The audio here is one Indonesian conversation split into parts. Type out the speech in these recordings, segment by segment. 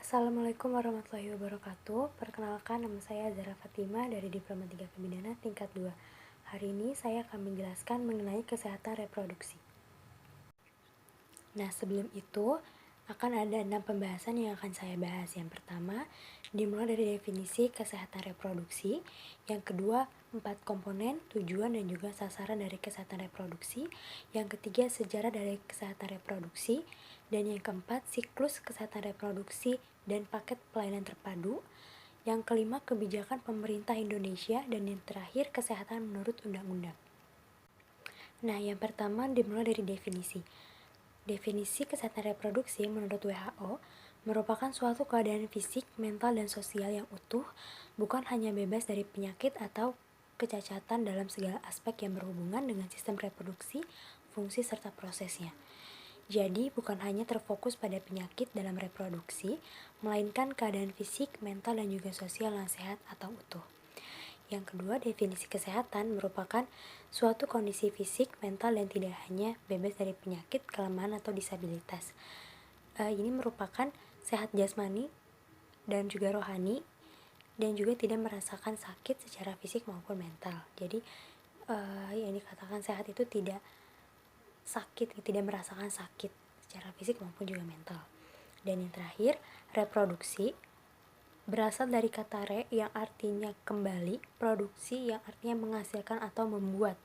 Assalamualaikum warahmatullahi wabarakatuh. Perkenalkan, nama saya Zara Fatima dari Diploma 3 Kebidanan tingkat 2. Hari ini saya akan menjelaskan mengenai kesehatan reproduksi. Nah, sebelum itu akan ada 6 pembahasan yang akan saya bahas. Yang pertama, dimulai dari definisi kesehatan reproduksi. Yang kedua, 4 komponen, tujuan dan juga sasaran dari kesehatan reproduksi. Yang ketiga, sejarah dari kesehatan reproduksi. Dan yang keempat, siklus kesehatan reproduksi dan paket pelayanan terpadu. Yang kelima, kebijakan pemerintah Indonesia. Dan yang terakhir, kesehatan menurut undang-undang. Nah, yang pertama dimulai dari definisi. Definisi kesehatan reproduksi menurut WHO merupakan suatu keadaan fisik, mental, dan sosial yang utuh, bukan hanya bebas dari penyakit atau kecacatan dalam segala aspek yang berhubungan dengan sistem reproduksi, fungsi, serta prosesnya. Jadi, bukan hanya terfokus pada penyakit dalam reproduksi, melainkan keadaan fisik, mental, dan juga sosial yang sehat atau utuh. Yang kedua, definisi kesehatan merupakan suatu kondisi fisik, mental, dan tidak hanya bebas dari penyakit, kelemahan, atau disabilitas. Ini merupakan sehat jasmani dan juga rohani, dan juga tidak merasakan sakit secara fisik maupun mental. Jadi, yang dikatakan sehat itu tidak sakit, tidak merasakan sakit secara fisik maupun juga mental. Dan yang terakhir, reproduksi berasal dari kata re yang artinya kembali, produksi yang artinya menghasilkan atau membuat,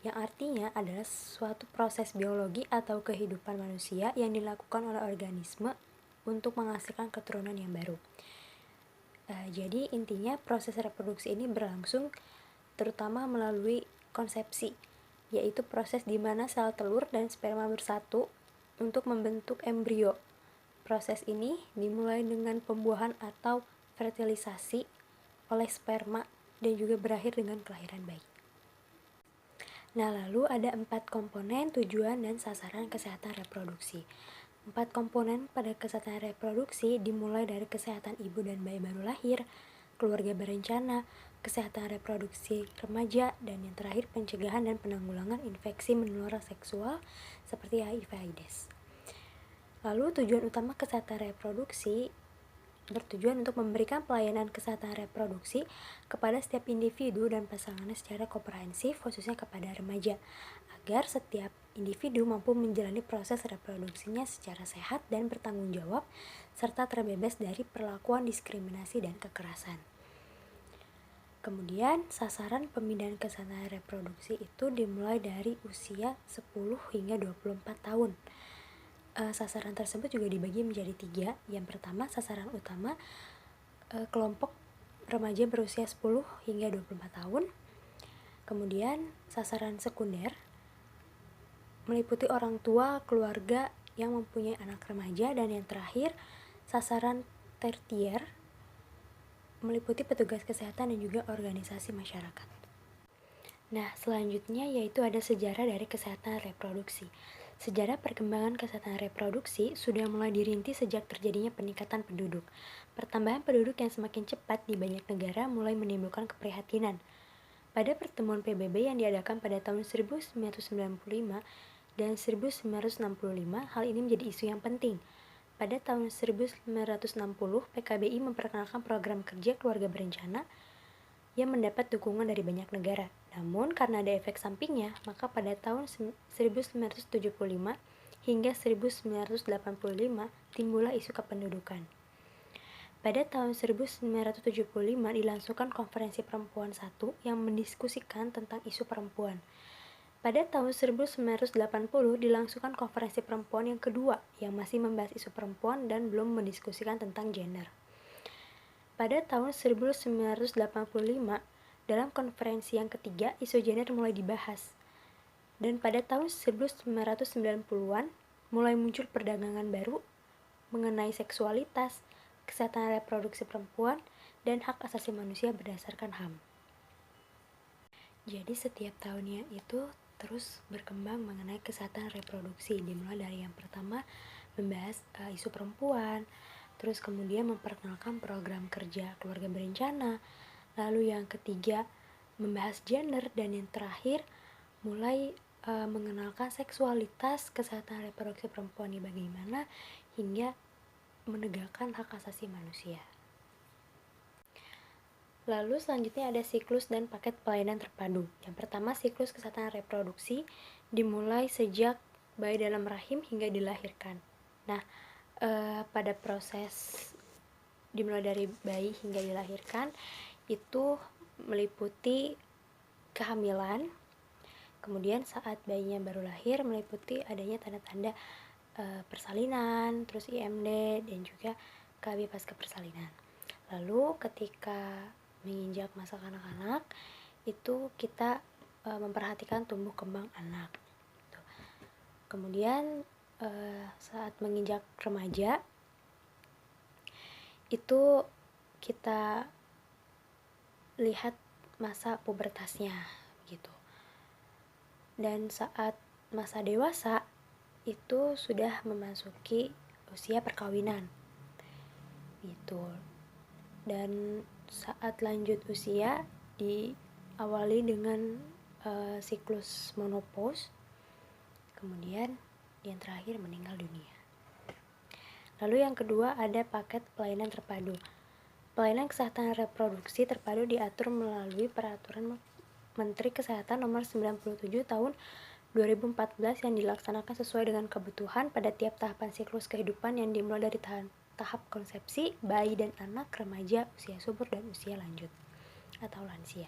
yang artinya adalah suatu proses biologi atau kehidupan manusia yang dilakukan oleh organisme untuk menghasilkan keturunan yang baru. Jadi intinya proses reproduksi ini berlangsung terutama melalui konsepsi, yaitu proses di mana sel telur dan sperma bersatu untuk membentuk embrio. Proses ini dimulai dengan pembuahan atau fertilisasi oleh sperma dan juga berakhir dengan kelahiran bayi. Nah, lalu ada 4 komponen, tujuan, dan sasaran kesehatan reproduksi. 4 komponen pada kesehatan reproduksi dimulai dari kesehatan ibu dan bayi baru lahir, keluarga berencana, kesehatan reproduksi remaja, dan yang terakhir pencegahan dan penanggulangan infeksi menular seksual seperti HIV/AIDS. Lalu tujuan utama kesehatan reproduksi bertujuan untuk memberikan pelayanan kesehatan reproduksi kepada setiap individu dan pasangannya secara komprehensif, khususnya kepada remaja, agar setiap individu mampu menjalani proses reproduksinya secara sehat dan bertanggung jawab, serta terbebas dari perlakuan diskriminasi dan kekerasan. Kemudian, sasaran pemindahan kesehatan reproduksi itu dimulai dari usia 10 hingga 24 tahun. Sasaran tersebut juga dibagi menjadi 3. Yang pertama, sasaran utama kelompok remaja berusia 10 hingga 24 tahun. Kemudian, sasaran sekunder meliputi orang tua, keluarga yang mempunyai anak remaja. Dan yang terakhir, sasaran tertier meliputi petugas kesehatan dan juga organisasi masyarakat. Nah, selanjutnya yaitu ada sejarah dari kesehatan reproduksi. Sejarah perkembangan kesehatan reproduksi sudah mulai dirintis sejak terjadinya peningkatan penduduk. Pertambahan penduduk yang semakin cepat di banyak negara mulai menimbulkan keprihatinan. Pada pertemuan PBB yang diadakan pada tahun 1995 dan 1965, hal ini menjadi isu yang penting. Pada tahun 1960, PKBI memperkenalkan program kerja keluarga berencana yang mendapat dukungan dari banyak negara. Namun, karena ada efek sampingnya, maka pada tahun 1975 hingga 1985 timbullah isu kependudukan. Pada tahun 1975 dilangsungkan Konferensi Perempuan I yang mendiskusikan tentang isu perempuan. Pada tahun 1980 dilangsungkan Konferensi Perempuan yang kedua yang masih membahas isu perempuan dan belum mendiskusikan tentang gender. Pada tahun 1985, dalam konferensi yang ketiga, isu gender mulai dibahas. Dan pada tahun 1990-an, mulai muncul perdagangan baru mengenai seksualitas, kesehatan reproduksi perempuan, dan hak asasi manusia berdasarkan HAM. Jadi setiap tahunnya itu terus berkembang mengenai kesehatan reproduksi, dimulai dari yang pertama membahas isu perempuan, terus kemudian memperkenalkan program kerja keluarga berencana, lalu yang ketiga membahas gender, dan yang terakhir mulai mengenalkan seksualitas, kesehatan reproduksi perempuan ini bagaimana, hingga menegakkan hak asasi manusia. Lalu selanjutnya ada siklus dan paket pelayanan terpadu. Yang pertama, siklus kesehatan reproduksi dimulai sejak bayi dalam rahim hingga dilahirkan. Nah, pada proses dimulai dari bayi hingga dilahirkan itu meliputi kehamilan, kemudian saat bayinya baru lahir meliputi adanya tanda-tanda persalinan, terus IMD dan juga KB pasca persalinan. Lalu ketika menginjak masa kanak-kanak itu kita memperhatikan tumbuh kembang anak. Kemudian saat menginjak remaja itu kita lihat masa pubertasnya gitu. Dan saat masa dewasa itu sudah memasuki usia perkawinan gitu. Dan saat lanjut usia diawali dengan siklus menopause, kemudian yang terakhir meninggal dunia. Lalu yang kedua ada paket pelayanan terpadu. Pelayanan kesehatan reproduksi terpadu diatur melalui peraturan Menteri Kesehatan nomor 97 tahun 2014 yang dilaksanakan sesuai dengan kebutuhan pada tiap tahapan siklus kehidupan yang dimulai dari tahap konsepsi, bayi dan anak, remaja, usia subur, dan usia lanjut atau lansia.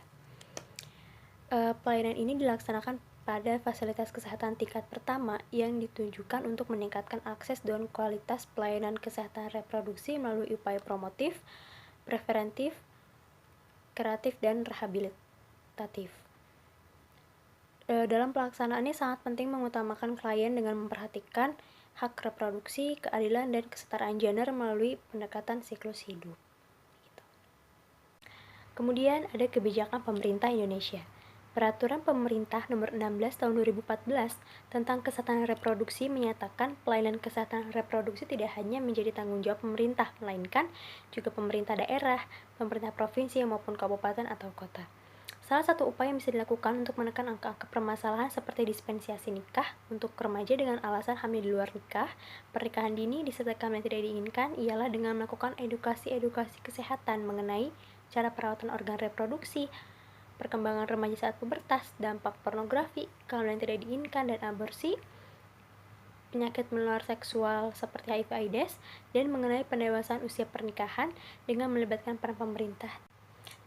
Pelayanan ini dilaksanakan pada fasilitas kesehatan tingkat pertama yang ditujukan untuk meningkatkan akses dan kualitas pelayanan kesehatan reproduksi melalui upaya promotif, preventif, kuratif, dan rehabilitatif. Dalam pelaksanaannya sangat penting mengutamakan klien dengan memperhatikan hak reproduksi, keadilan, dan kesetaraan gender melalui pendekatan siklus hidup. Kemudian ada kebijakan pemerintah Indonesia. Peraturan Pemerintah Nomor 16 Tahun 2014 tentang kesehatan reproduksi menyatakan pelayanan kesehatan reproduksi tidak hanya menjadi tanggung jawab pemerintah, melainkan juga pemerintah daerah, pemerintah provinsi maupun kabupaten atau kota. Salah satu upaya yang bisa dilakukan untuk menekan angka-angka permasalahan seperti dispensasi nikah untuk remaja dengan alasan hamil di luar nikah, pernikahan dini disertakan yang tidak diinginkan ialah dengan melakukan edukasi kesehatan mengenai cara perawatan organ reproduksi, perkembangan remaja saat pubertas, dampak pornografi, kehamilan yang tidak diinginkan dan aborsi, penyakit menular seksual seperti HIV/AIDS, dan mengenai pendewasaan usia pernikahan dengan melibatkan peran pemerintah.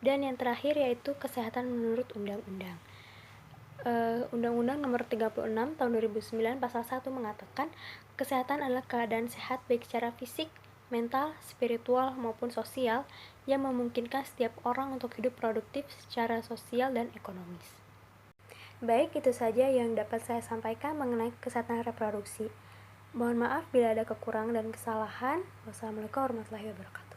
Dan yang terakhir yaitu kesehatan menurut undang-undang. Undang-Undang Nomor 36 Tahun 2009 Pasal 1 mengatakan kesehatan adalah keadaan sehat baik secara fisik, mental, spiritual maupun sosial yang memungkinkan setiap orang untuk hidup produktif secara sosial dan ekonomis. Baik, itu saja yang dapat saya sampaikan mengenai kesehatan reproduksi. Mohon maaf bila ada kekurangan dan kesalahan. Wassalamualaikum warahmatullahi wabarakatuh.